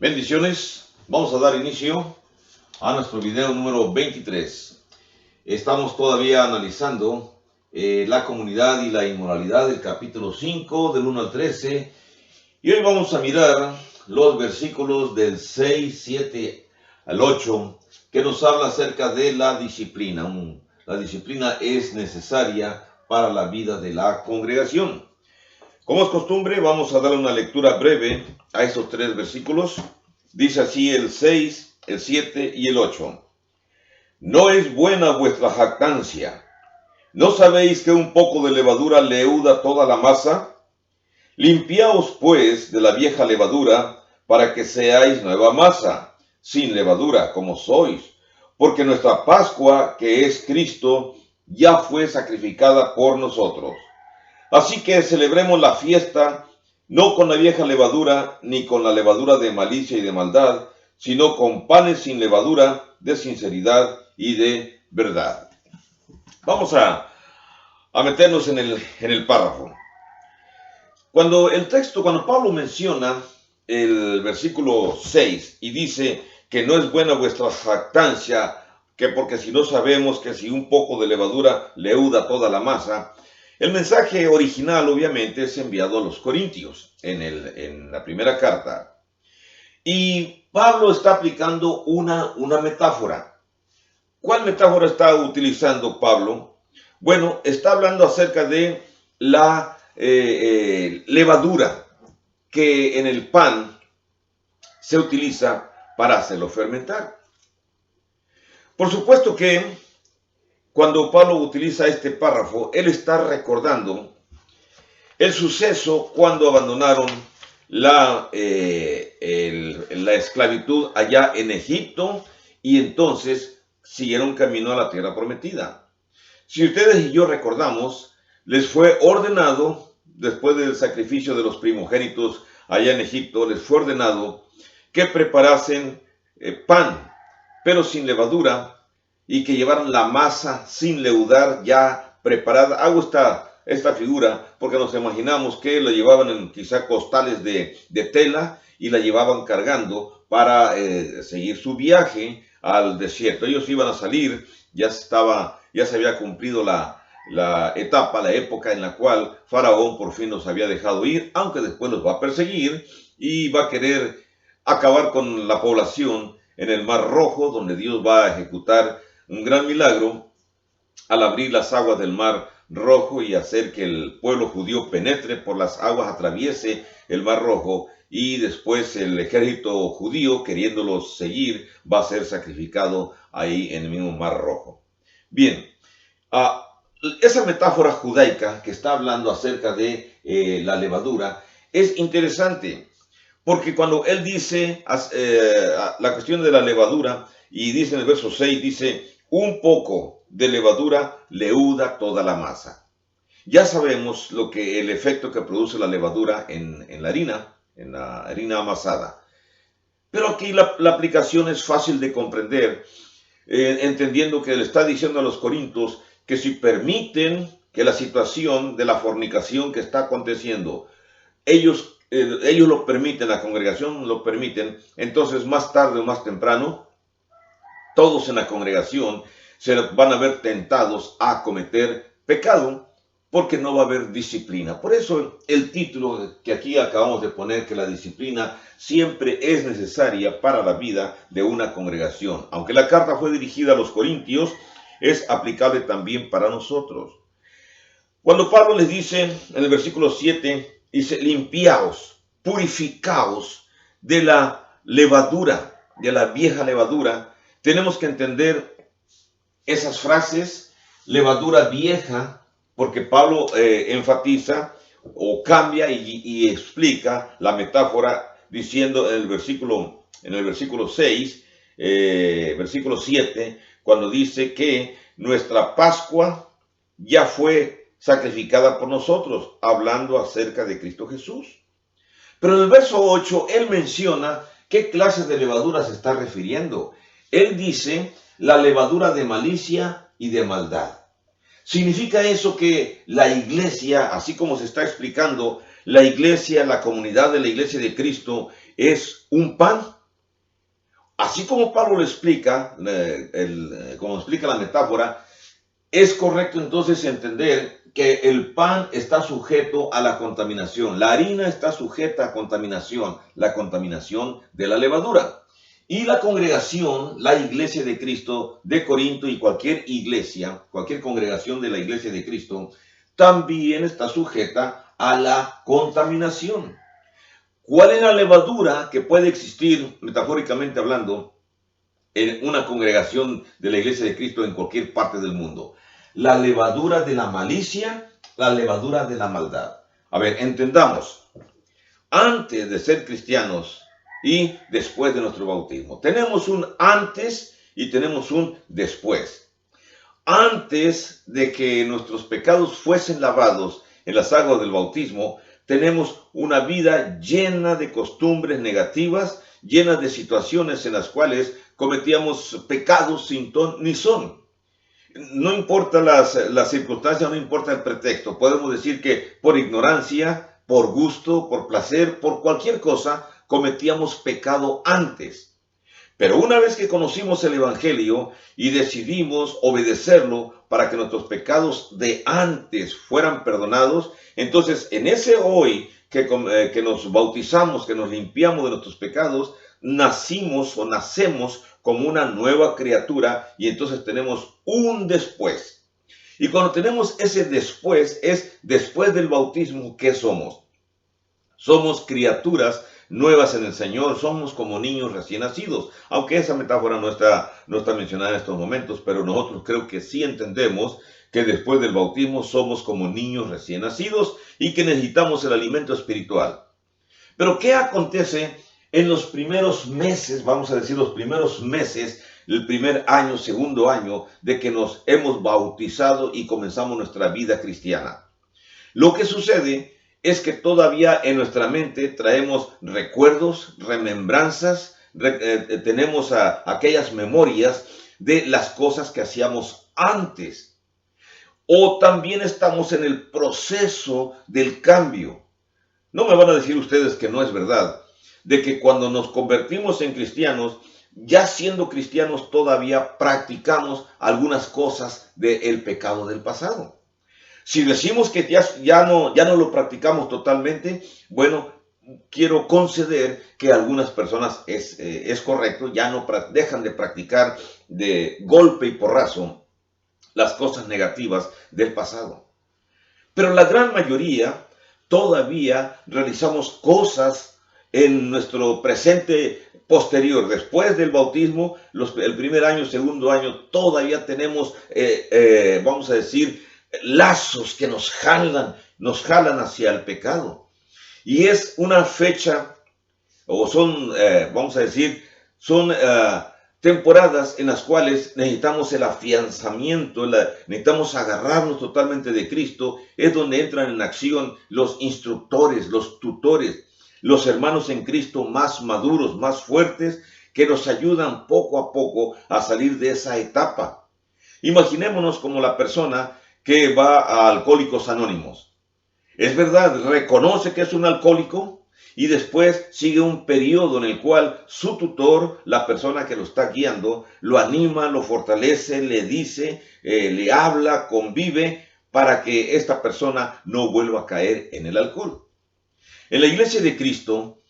Bendiciones, vamos a dar inicio a nuestro video número 23. Estamos todavía analizando la comunidad y la inmoralidad del capítulo 5 del 1 al 13 y hoy vamos a mirar los versículos del 6, 7 al 8 que nos habla acerca de la disciplina. La disciplina es necesaria para la vida de la congregación. Como es costumbre, vamos a dar una lectura breve a esos tres versículos. Dice así el 6, el 7 y el 8. No es buena vuestra jactancia. ¿No sabéis que un poco de levadura leuda toda la masa? Limpiaos pues de la vieja levadura, para que seáis nueva masa, sin levadura, como sois. Porque nuestra Pascua, que es Cristo, ya fue sacrificada por nosotros. Así que celebremos la fiesta, no con la vieja levadura, ni con la levadura de malicia y de maldad, sino con panes sin levadura, de sinceridad y de verdad. Vamos a meternos en el párrafo. Cuando Pablo menciona el versículo 6 y dice que no es buena vuestra jactancia, que porque si no sabemos que si un poco de levadura leuda toda la masa, el mensaje original obviamente es enviado a los Corintios en la primera carta. Y Pablo está aplicando una metáfora. ¿Cuál metáfora está utilizando Pablo? Bueno, está hablando acerca de la levadura que en el pan se utiliza para hacerlo fermentar. Por supuesto que cuando Pablo utiliza este párrafo, él está recordando el suceso cuando abandonaron la esclavitud allá en Egipto y entonces siguieron camino a la tierra prometida. Si ustedes y yo recordamos, les fue ordenado, después del sacrificio de los primogénitos allá en Egipto, les fue ordenado que preparasen pan, pero sin levadura, y que llevaran la masa sin leudar ya preparada. Hago esta figura porque nos imaginamos que la llevaban en quizá costales de tela y la llevaban cargando para seguir su viaje al desierto. Ellos iban a salir, ya se había cumplido la época en la cual Faraón por fin los había dejado ir, aunque después los va a perseguir y va a querer acabar con la población en el Mar Rojo, donde Dios va a ejecutar un gran milagro al abrir las aguas del Mar Rojo y hacer que el pueblo judío penetre por las aguas, atraviese el Mar Rojo, y después el ejército judío, queriéndolos seguir, va a ser sacrificado ahí en el mismo Mar Rojo. Bien, esa metáfora judaica que está hablando acerca de la levadura es interesante, porque cuando él dice la cuestión de la levadura, y dice en el verso 6, dice, un poco de levadura leuda toda la masa. Ya sabemos el efecto que produce la levadura en la harina amasada. Pero aquí la aplicación es fácil de comprender, entendiendo que le está diciendo a los corintios que si permiten que la situación de la fornicación que está aconteciendo, ellos lo permiten, la congregación lo permiten, entonces más tarde o más temprano, todos en la congregación se van a ver tentados a cometer pecado porque no va a haber disciplina. Por eso el título que aquí acabamos de poner, que la disciplina siempre es necesaria para la vida de una congregación. Aunque la carta fue dirigida a los corintios, es aplicable también para nosotros. Cuando Pablo les dice en el versículo 7, dice, limpiaos, purificaos de la levadura, de la vieja levadura. Tenemos que entender esas frases, levadura vieja, porque Pablo enfatiza o cambia y explica la metáfora diciendo en el versículo 6, versículo 7, cuando dice que nuestra Pascua ya fue sacrificada por nosotros, hablando acerca de Cristo Jesús. Pero en el verso 8, él menciona qué clase de levadura se está refiriendo. Él dice la levadura de malicia y de maldad. Significa eso que la iglesia, así como se está explicando la iglesia, la comunidad de la iglesia de Cristo es un pan. Así como Pablo lo explica, como explica la metáfora, es correcto entonces entender que el pan está sujeto a la contaminación. La harina está sujeta a contaminación, la contaminación de la levadura. Y la congregación, la iglesia de Cristo de Corinto y cualquier iglesia, cualquier congregación de la iglesia de Cristo, también está sujeta a la contaminación. ¿Cuál es la levadura que puede existir, metafóricamente hablando, en una congregación de la iglesia de Cristo en cualquier parte del mundo? La levadura de la malicia, la levadura de la maldad. A ver, entendamos. Antes de ser cristianos y después de nuestro bautismo, tenemos un antes y tenemos un después. Antes de que nuestros pecados fuesen lavados en las aguas del bautismo, tenemos una vida llena de costumbres negativas, llena de situaciones en las cuales cometíamos pecados sin ton ni son. No importa las circunstancias, no importa el pretexto. Podemos decir que por ignorancia, por gusto, por placer, por cualquier cosa, cometíamos pecado antes. Pero una vez que conocimos el Evangelio y decidimos obedecerlo para que nuestros pecados de antes fueran perdonados, entonces en ese hoy que nos bautizamos, que nos limpiamos de nuestros pecados, nacimos o nacemos como una nueva criatura y entonces tenemos un después. Y cuando tenemos ese después, es después del bautismo, ¿qué somos? Somos criaturas nuevas en el Señor, somos como niños recién nacidos, aunque esa metáfora no está mencionada en estos momentos, pero nosotros creo que sí entendemos que después del bautismo somos como niños recién nacidos y que necesitamos el alimento espiritual. Pero ¿qué acontece en los primeros meses, vamos a decir los primeros meses, el primer año, segundo año de que nos hemos bautizado y comenzamos nuestra vida cristiana? Lo que sucede es que todavía en nuestra mente traemos recuerdos, remembranzas, tenemos aquellas memorias de las cosas que hacíamos antes. O también estamos en el proceso del cambio. No me van a decir ustedes que no es verdad, de que cuando nos convertimos en cristianos, ya siendo cristianos todavía practicamos algunas cosas del pecado del pasado. Si decimos que ya no lo practicamos totalmente, bueno, quiero conceder que algunas personas es correcto, ya no dejan de practicar de golpe y porrazo las cosas negativas del pasado. Pero la gran mayoría todavía realizamos cosas en nuestro presente posterior, después del bautismo, el primer año, segundo año, todavía tenemos, vamos a decir, lazos que nos jalan hacia el pecado. Y es una fecha, o son, vamos a decir, son temporadas en las cuales necesitamos el afianzamiento, necesitamos agarrarnos totalmente de Cristo. Es donde entran en acción los instructores, los tutores, los hermanos en Cristo más maduros, más fuertes, que nos ayudan poco a poco a salir de esa etapa. Imaginémonos como la persona que va a Alcohólicos Anónimos. Es verdad, reconoce que es un alcohólico y después sigue un periodo en el cual su tutor, la persona que lo está guiando, lo anima, lo fortalece, le dice, le habla, convive para que esta persona no vuelva a caer en el alcohol. En la iglesia de Cristo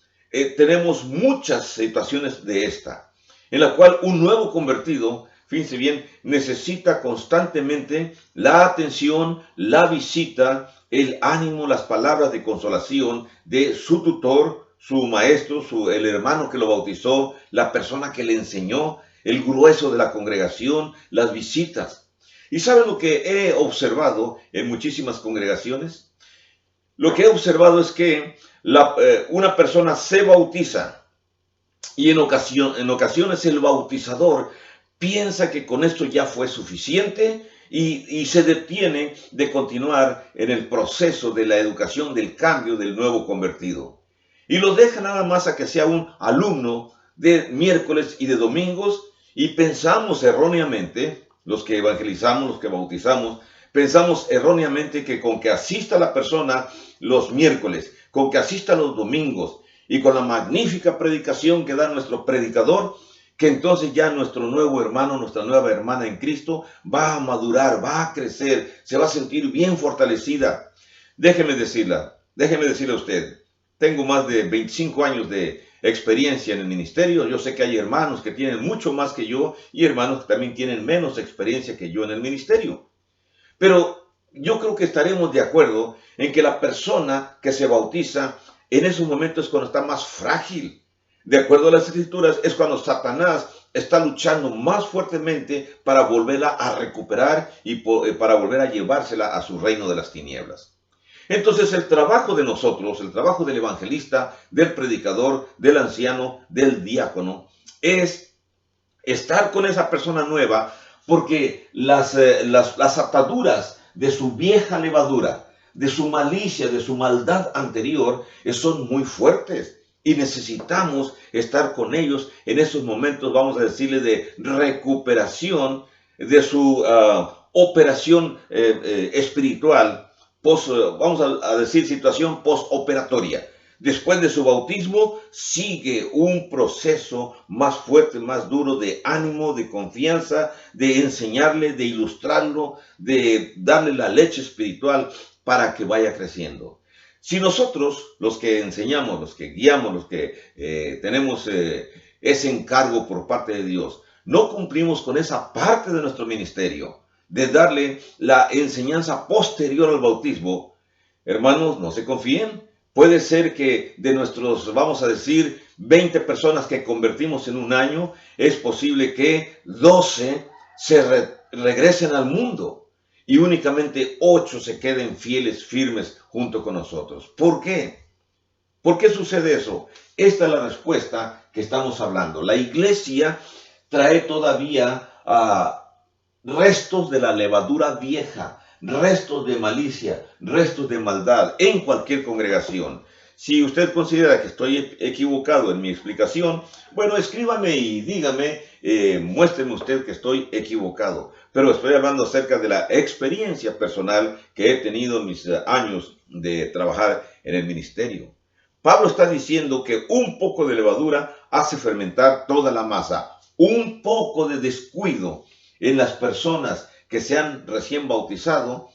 tenemos muchas situaciones de esta, en la cual un nuevo convertido, fíjense bien, necesita constantemente la atención, la visita, el ánimo, las palabras de consolación de su tutor, su maestro, el hermano que lo bautizó, la persona que le enseñó, el grueso de la congregación, las visitas. ¿Y saben lo que he observado en muchísimas congregaciones? Lo que he observado es que una persona se bautiza y en ocasiones el bautizador piensa que con esto ya fue suficiente y se detiene de continuar en el proceso de la educación, del cambio del nuevo convertido. Y lo deja nada más a que sea un alumno de miércoles y de domingos, y pensamos erróneamente, los que evangelizamos, los que bautizamos, Pensamos erróneamente que con que asista la persona los miércoles, con que asista los domingos y con la magnífica predicación que da nuestro predicador, que entonces ya nuestro nuevo hermano, nuestra nueva hermana en Cristo va a madurar, va a crecer, se va a sentir bien fortalecida. Déjeme decirle a usted, tengo más de 25 años de experiencia en el ministerio. Yo sé que hay hermanos que tienen mucho más que yo y hermanos que también tienen menos experiencia que yo en el ministerio. Pero yo creo que estaremos de acuerdo en que la persona que se bautiza en esos momentos es cuando está más frágil. De acuerdo a las Escrituras, es cuando Satanás está luchando más fuertemente para volverla a recuperar y para volver a llevársela a su reino de las tinieblas. Entonces el trabajo de nosotros, el trabajo del evangelista, del predicador, del anciano, del diácono, es estar con esa persona nueva, porque las ataduras de su vieja levadura, de su malicia, de su maldad anterior, son muy fuertes. Y necesitamos estar con ellos en esos momentos, vamos a decirle, de recuperación de su operación espiritual, vamos a decir situación postoperatoria. Después de su bautismo sigue un proceso más fuerte, más duro de ánimo, de confianza, de enseñarle, de ilustrarlo, de darle la leche espiritual para que vaya creciendo. Si nosotros, los que enseñamos, los que guiamos, los que tenemos ese encargo por parte de Dios, no cumplimos con esa parte de nuestro ministerio, de darle la enseñanza posterior al bautismo, hermanos, no se confíen. Puede ser que de nuestros, vamos a decir, 20 personas que convertimos en un año, es posible que 12 se regresen al mundo y únicamente 8 se queden fieles, firmes junto con nosotros. ¿Por qué? ¿Por qué sucede eso? Esta es la respuesta que estamos hablando. La iglesia trae todavía restos de la levadura vieja, restos de malicia, restos de maldad en cualquier congregación. Si usted considera que estoy equivocado en mi explicación, bueno, escríbame y dígame, muéstreme usted que estoy equivocado. Pero estoy hablando acerca de la experiencia personal que he tenido en mis años de trabajar en el ministerio. Pablo está diciendo que un poco de levadura hace fermentar toda la masa. Un poco de descuido en las personas que se han recién bautizado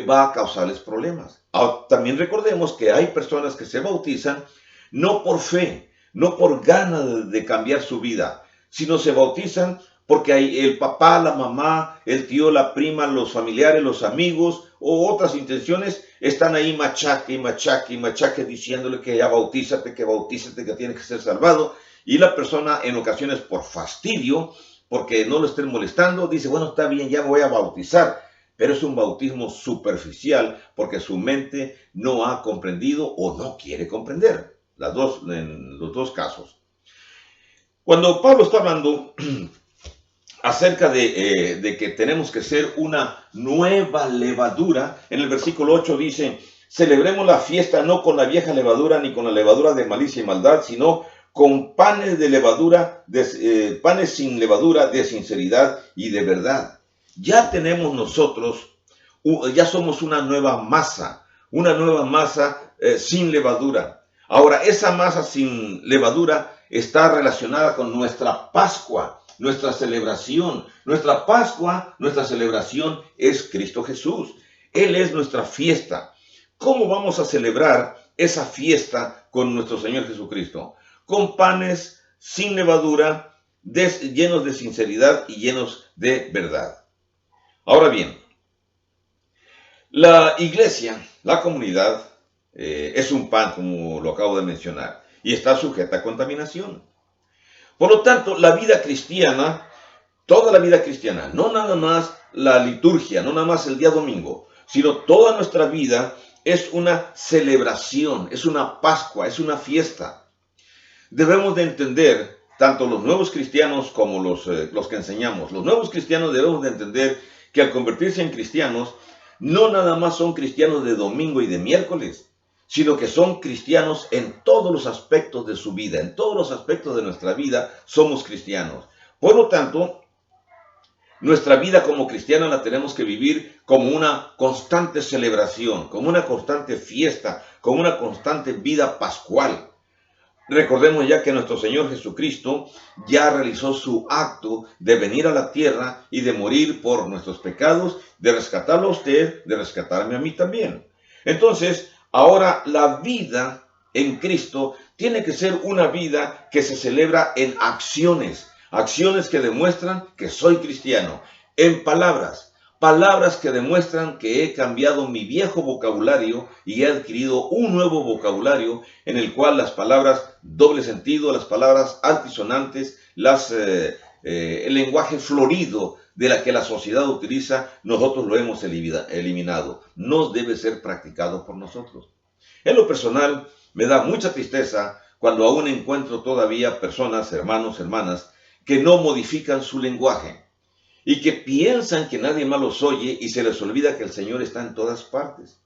va a causarles problemas. También recordemos que hay personas que se bautizan no por fe, no por ganas de cambiar su vida, sino se bautizan porque hay el papá, la mamá, el tío, la prima, los familiares, los amigos o otras intenciones están ahí machaque y machaque y machaque diciéndole que ya bautízate, que tienes que ser salvado. Y la persona en ocasiones por fastidio, porque no lo estén molestando, dice, bueno, está bien, ya me voy a bautizar. Pero es un bautismo superficial porque su mente no ha comprendido o no quiere comprender. En los dos casos. Cuando Pablo está hablando acerca de que tenemos que ser una nueva levadura, en el versículo 8 dice, celebremos la fiesta no con la vieja levadura ni con la levadura de malicia y maldad, sino con panes de levadura, panes sin levadura de sinceridad y de verdad. Ya tenemos nosotros, ya somos una nueva masa sin levadura. Ahora, esa masa sin levadura está relacionada con nuestra Pascua, nuestra celebración. Nuestra Pascua, nuestra celebración es Cristo Jesús. Él es nuestra fiesta. ¿Cómo vamos a celebrar esa fiesta con nuestro Señor Jesucristo? Con panes sin levadura, llenos de sinceridad y llenos de verdad. Ahora bien, la iglesia, la comunidad, es un pan, como lo acabo de mencionar, y está sujeta a contaminación. Por lo tanto, la vida cristiana, toda la vida cristiana, no nada más la liturgia, no nada más el día domingo, sino toda nuestra vida es una celebración, es una Pascua, es una fiesta. Debemos de entender, tanto los nuevos cristianos como los que enseñamos, los nuevos cristianos debemos de entender que al convertirse en cristianos, no nada más son cristianos de domingo y de miércoles, sino que son cristianos en todos los aspectos de su vida, en todos los aspectos de nuestra vida somos cristianos. Por lo tanto, Nuestra vida como cristiana la tenemos que vivir como una constante celebración, como una constante fiesta, como una constante vida pascual. Recordemos ya que nuestro Señor Jesucristo ya realizó su acto de venir a la tierra y de morir por nuestros pecados, de rescatarlo a usted, de rescatarme a mí también. Entonces, ahora la vida en Cristo tiene que ser una vida que se celebra en acciones, acciones que demuestran que soy cristiano, en palabras, palabras que demuestran que he cambiado mi viejo vocabulario y he adquirido un nuevo vocabulario en el cual las palabras doble sentido, las palabras altisonantes, el lenguaje florido de la que la sociedad utiliza, nosotros lo hemos eliminado. No debe ser practicado por nosotros. En lo personal, me da mucha tristeza cuando aún encuentro todavía personas, hermanos, hermanas, que no modifican su lenguaje y que piensan que nadie más los oye y se les olvida que el Señor está en todas partes.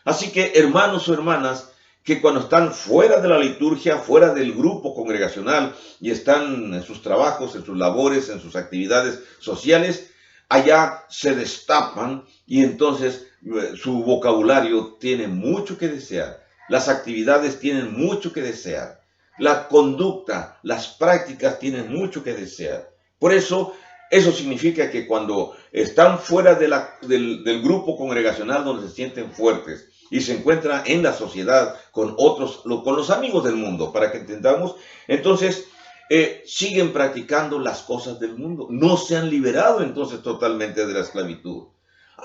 Así que, hermanos o hermanas, que cuando están fuera de la liturgia, fuera del grupo congregacional y están en sus trabajos, en sus labores, en sus actividades sociales, allá se destapan y entonces su vocabulario tiene mucho que desear. Las actividades tienen mucho que desear. La conducta, las prácticas tienen mucho que desear. Por eso, eso significa que cuando están fuera del grupo congregacional donde se sienten fuertes y se encuentran en la sociedad con otros, con los amigos del mundo, para que entendamos, entonces siguen practicando las cosas del mundo. No se han liberado entonces totalmente de la esclavitud.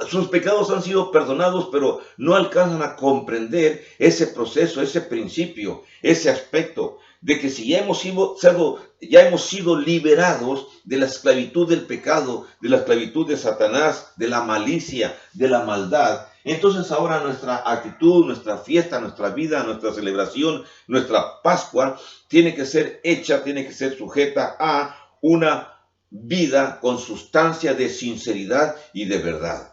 Sus pecados han sido perdonados, pero no alcanzan a comprender ese proceso, ese principio, ese aspecto de que si ya hemos sido liberados de la esclavitud del pecado, de la esclavitud de Satanás, de la malicia, de la maldad, entonces ahora nuestra actitud, nuestra fiesta, nuestra vida, nuestra celebración, nuestra Pascua, tiene que ser hecha, tiene que ser sujeta a una vida con sustancia de sinceridad y de verdad.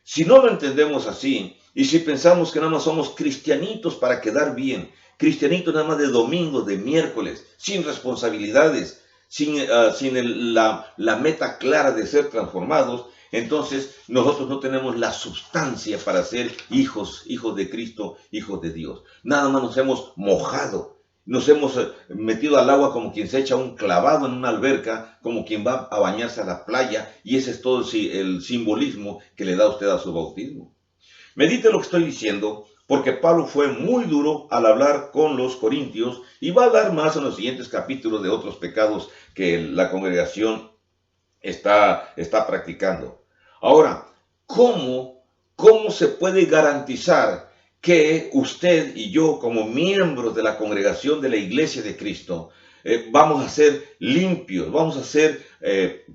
Si no lo entendemos así, y si pensamos que nada más somos cristianitos para quedar bien, cristianitos nada más de domingo, de miércoles, sin responsabilidades, sin la meta clara de ser transformados, entonces nosotros no tenemos la sustancia para ser hijos de Cristo, hijos de Dios. Nada más nos hemos mojado. Nos hemos metido al agua como quien se echa un clavado en una alberca, como quien va a bañarse a la playa, y ese es todo el simbolismo que le da usted a su bautismo. Medite lo que estoy diciendo, porque Pablo fue muy duro al hablar con los corintios y va a hablar más en los siguientes capítulos de otros pecados que la congregación está practicando. Ahora, ¿cómo se puede garantizar que usted y yo, como miembros de la congregación de la Iglesia de Cristo, vamos a ser limpios, vamos a ser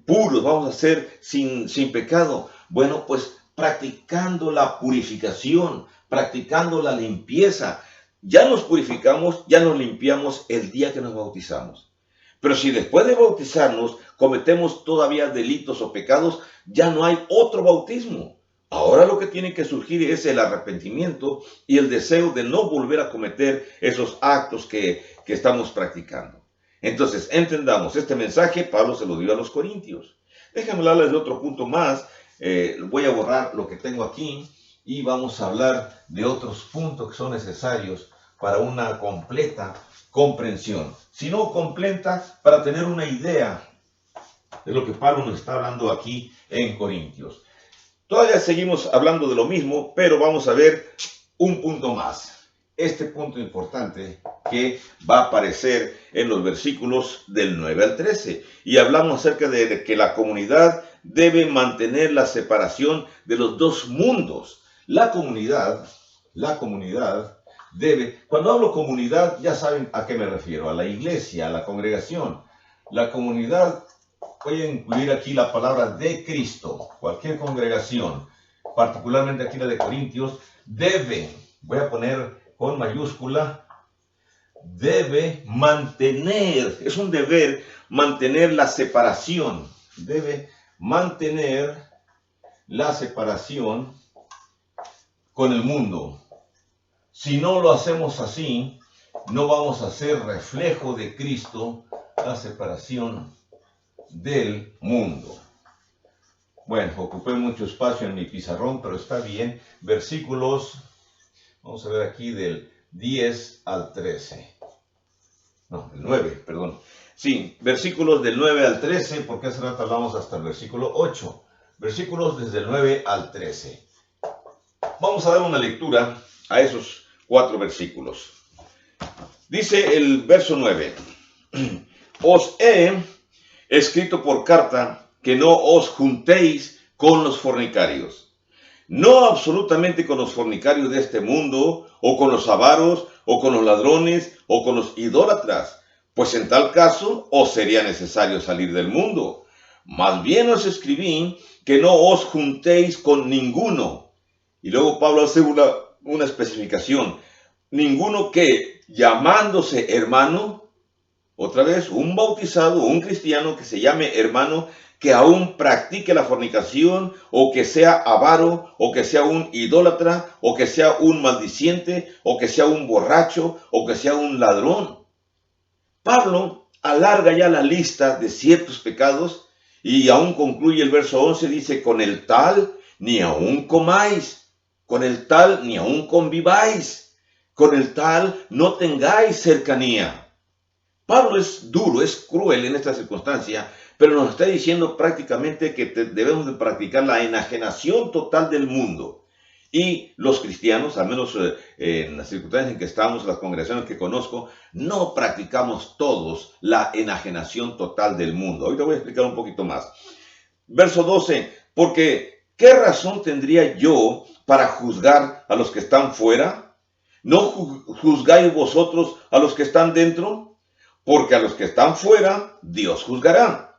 puros, vamos a ser sin pecado? Bueno, pues practicando la purificación, practicando la limpieza. Ya nos purificamos, ya nos limpiamos el día que nos bautizamos. Pero si después de bautizarnos cometemos todavía delitos o pecados, ya no hay otro bautismo. Ahora lo que tiene que surgir es el arrepentimiento y el deseo de no volver a cometer esos actos que estamos practicando. Entonces, entendamos, este mensaje Pablo se lo dio a los corintios. Déjenme hablarles de otro punto más. Voy a borrar lo que tengo aquí y vamos a hablar de otros puntos que son necesarios para una completa comprensión. Si no completa, para tener una idea de lo que Pablo nos está hablando aquí en Corintios. Todavía seguimos hablando de lo mismo, pero vamos a ver un punto más. Este punto importante que va a aparecer en los versículos del 9 al 13. Y hablamos acerca de que la comunidad debe mantener la separación de los dos mundos. La comunidad debe, cuando hablo comunidad, ya saben a qué me refiero, a la iglesia, a la congregación. La comunidad, voy a incluir aquí la palabra de Cristo, cualquier congregación, particularmente aquí la de Corintios, debe, voy a poner con mayúscula, debe mantener, es un deber, mantener la separación, debe mantener la separación con el mundo. Si no lo hacemos así, no vamos a ser reflejo de Cristo, la separación del mundo. Bueno, ocupé mucho espacio en mi pizarrón, pero está bien. Versículos, vamos a ver aquí del 10 al 13. No, del 9, perdón. Sí, versículos del 9 al 13, porque hace rato hablamos hasta el versículo 8. Versículos desde el 9 al 13. Vamos a dar una lectura a esos 4 versículos. Dice el verso 9. Os he escrito por carta que no os juntéis con los fornicarios. No absolutamente con los fornicarios de este mundo, o con los avaros, o con los ladrones, o con los idólatras, pues en tal caso os sería necesario salir del mundo. Más bien os escribí que no os juntéis con ninguno. Y luego Pablo hace una especificación. Ninguno que, llamándose hermano, otra vez, un bautizado, un cristiano que se llame hermano, que aún practique la fornicación, o que sea avaro, o que sea un idólatra, o que sea un maldiciente, o que sea un borracho, o que sea un ladrón. Pablo alarga ya la lista de ciertos pecados y aún concluye el verso 11, dice, con el tal ni aún comáis, con el tal ni aún conviváis, con el tal no tengáis cercanía. Pablo es duro, es cruel en esta circunstancia, pero nos está diciendo prácticamente que debemos de practicar la enajenación total del mundo. Y los cristianos, al menos en las circunstancias en que estamos, las congregaciones que conozco, no practicamos todos la enajenación total del mundo. Ahorita voy a explicar un poquito más. Verso 12, porque ¿qué razón tendría yo para juzgar a los que están fuera? ¿No juzgáis vosotros a los que están dentro? Porque a los que están fuera, Dios juzgará.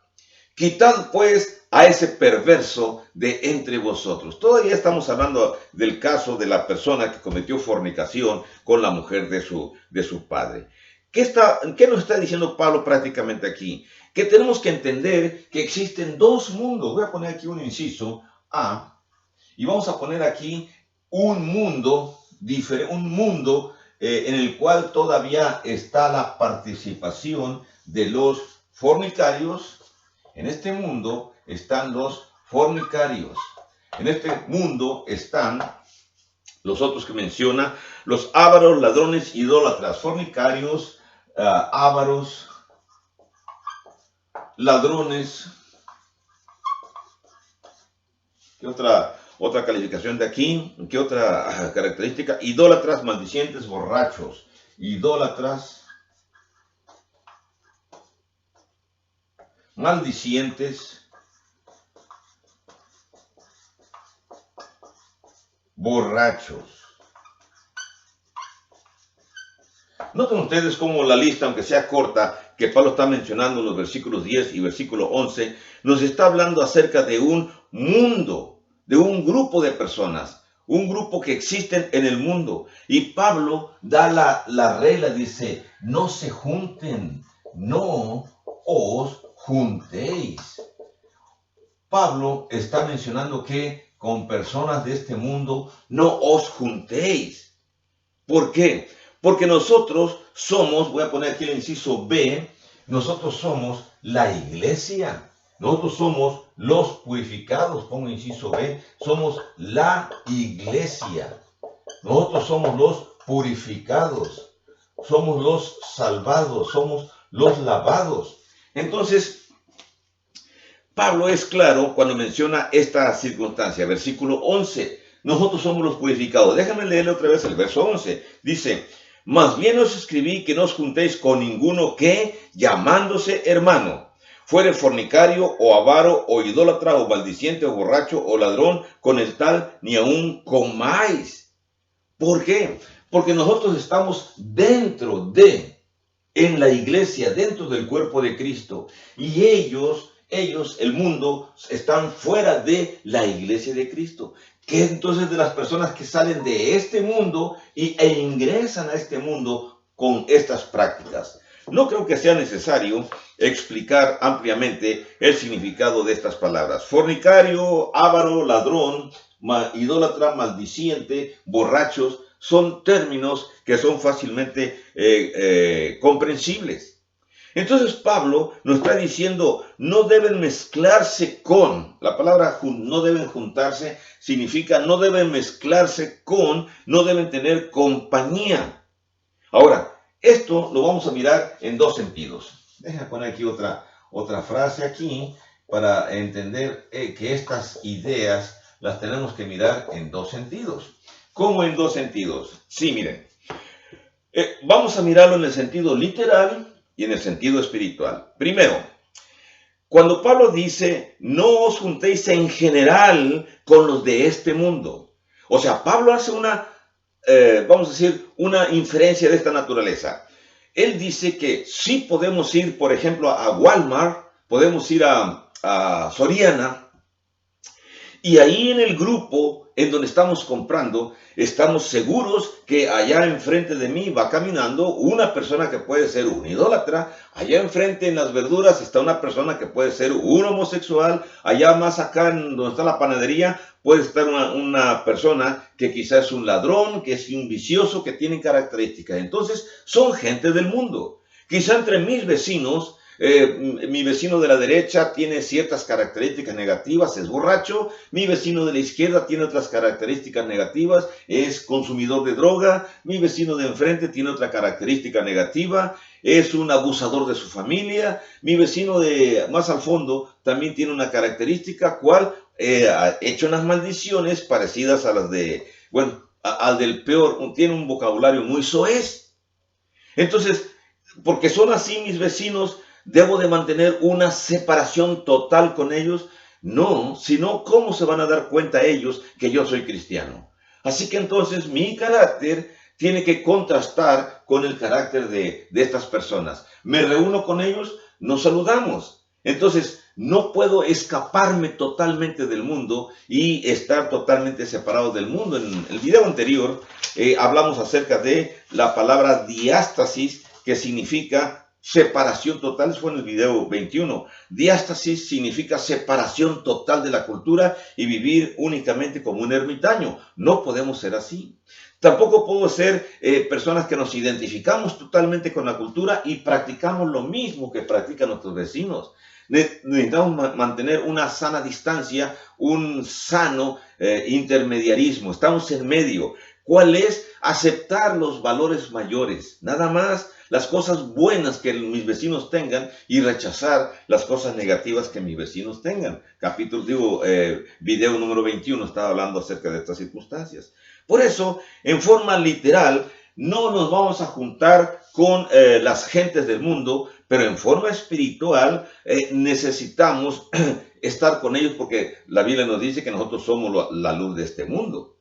Quitad pues a ese perverso de entre vosotros. Todavía estamos hablando del caso de la persona que cometió fornicación con la mujer de su padre. ¿Qué nos está diciendo Pablo prácticamente aquí? Que tenemos que entender que existen dos mundos. Voy a poner aquí un inciso A y vamos a poner aquí un mundo diferente, un mundo en el cual todavía está la participación de los fornicarios. En este mundo están los fornicarios. En este mundo están los otros que menciona, los ávaros, ladrones, idólatras, fornicarios, ávaros, ladrones. ¿Qué otra calificación de aquí? ¿Qué otra característica? Idólatras, maldicientes, borrachos. Idólatras, maldicientes, borrachos. Noten ustedes cómo la lista, aunque sea corta, que Pablo está mencionando en los versículos 10 y versículo 11, nos está hablando acerca de un mundo, de un grupo de personas, un grupo que existen en el mundo. Y Pablo da la regla, dice, no se junten, no os juntéis. Pablo está mencionando que con personas de este mundo no os juntéis. ¿Por qué? Porque nosotros somos, voy a poner aquí el inciso B, nosotros somos la iglesia. Nosotros somos los purificados, pongo inciso B, somos la iglesia. Nosotros somos los purificados, somos los salvados, somos los lavados. Entonces, Pablo es claro cuando menciona esta circunstancia, versículo 11. Nosotros somos los purificados. Déjame leerle otra vez el verso 11. Dice, más bien os escribí que no os juntéis con ninguno que, llamándose hermano, fuere fornicario o avaro o idólatra o maldiciente o borracho o ladrón, con el tal ni aun comáis. ¿Por qué? Porque nosotros estamos en la iglesia, dentro del cuerpo de Cristo. Y ellos, el mundo, están fuera de la iglesia de Cristo. ¿Qué entonces de las personas que salen de este mundo e ingresan a este mundo con estas prácticas? No creo que sea necesario explicar ampliamente el significado de estas palabras. Fornicario, avaro, ladrón, idólatra, maldiciente, borrachos, son términos que son fácilmente comprensibles. Entonces Pablo nos está diciendo, no deben mezclarse con, la palabra no deben juntarse significa no deben mezclarse con, no deben tener compañía. Ahora, esto lo vamos a mirar en dos sentidos. Déjame poner aquí otra frase aquí para entender que estas ideas las tenemos que mirar en dos sentidos. ¿Cómo en dos sentidos? Sí, miren. Vamos a mirarlo en el sentido literal y en el sentido espiritual. Primero, cuando Pablo dice, no os juntéis en general con los de este mundo. O sea, Pablo hace vamos a decir, una inferencia de esta naturaleza. Él dice que sí podemos ir, por ejemplo, a Walmart, podemos ir a Soriana, y ahí en el grupo en donde estamos comprando, estamos seguros que allá enfrente de mí va caminando una persona que puede ser un idólatra. Allá enfrente en las verduras está una persona que puede ser un homosexual. Allá más acá donde está la panadería puede estar una persona que quizás es un ladrón, que es un vicioso, que tiene características. Entonces son gente del mundo. Quizá entre mis vecinos, mi vecino de la derecha tiene ciertas características negativas, es borracho. Mi vecino de la izquierda tiene otras características negativas, es consumidor de droga. Mi vecino de enfrente tiene otra característica negativa, es un abusador de su familia. Mi vecino de más al fondo también tiene una característica cual ha hecho unas maldiciones parecidas a las de, bueno, al del peor, tiene un vocabulario muy soez. Entonces, porque son así mis vecinos, ¿debo de mantener una separación total con ellos? No, sino ¿cómo se van a dar cuenta ellos que yo soy cristiano? Así que entonces mi carácter tiene que contrastar con el carácter de estas personas. Me reúno con ellos, nos saludamos. Entonces no puedo escaparme totalmente del mundo y estar totalmente separado del mundo. En el video anterior hablamos acerca de la palabra diástasis, que significa separación total. Fue en el video 21. Diástasis significa separación total de la cultura y vivir únicamente como un ermitaño. No podemos ser así. Tampoco puedo ser personas que nos identificamos totalmente con la cultura y practicamos lo mismo que practican nuestros vecinos. Necesitamos mantener una sana distancia, un sano intermediarismo. Estamos en medio. ¿Cuál es? Aceptar los valores mayores. Nada más las cosas buenas que mis vecinos tengan y rechazar las cosas negativas que mis vecinos tengan. Video número 21 estaba hablando acerca de estas circunstancias. Por eso, en forma literal, no nos vamos a juntar con las gentes del mundo, pero en forma espiritual necesitamos estar con ellos porque la Biblia nos dice que nosotros somos la luz de este mundo.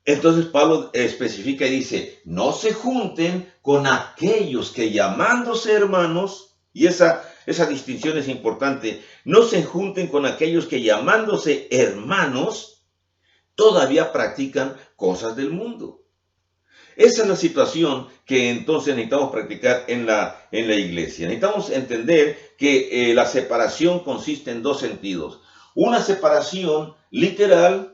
Entonces Pablo especifica y dice, no se junten con aquellos que llamándose hermanos, y esa distinción es importante, no se junten con aquellos que llamándose hermanos todavía practican cosas del mundo. Esa es la situación que entonces necesitamos practicar en la iglesia. Necesitamos entender que la separación consiste en dos sentidos. Una separación literal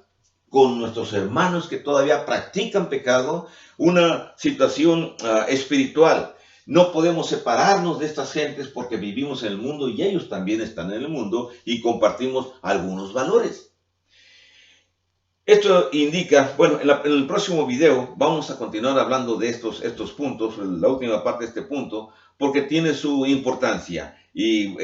con nuestros hermanos que todavía practican pecado, una situación espiritual. No podemos separarnos de estas gentes porque vivimos en el mundo y ellos también están en el mundo y compartimos algunos valores. Esto indica, bueno, en el próximo video vamos a continuar hablando de estos puntos, la última parte de este punto, porque tiene su importancia y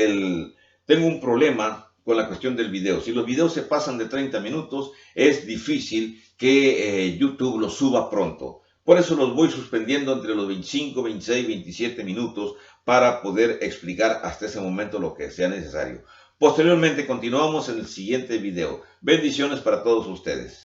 tengo un problema con la cuestión del video. Si los videos se pasan de 30 minutos, es difícil que YouTube los suba pronto. Por eso los voy suspendiendo entre los 25, 26, 27 minutos para poder explicar hasta ese momento lo que sea necesario. Posteriormente continuamos en el siguiente video. Bendiciones para todos ustedes.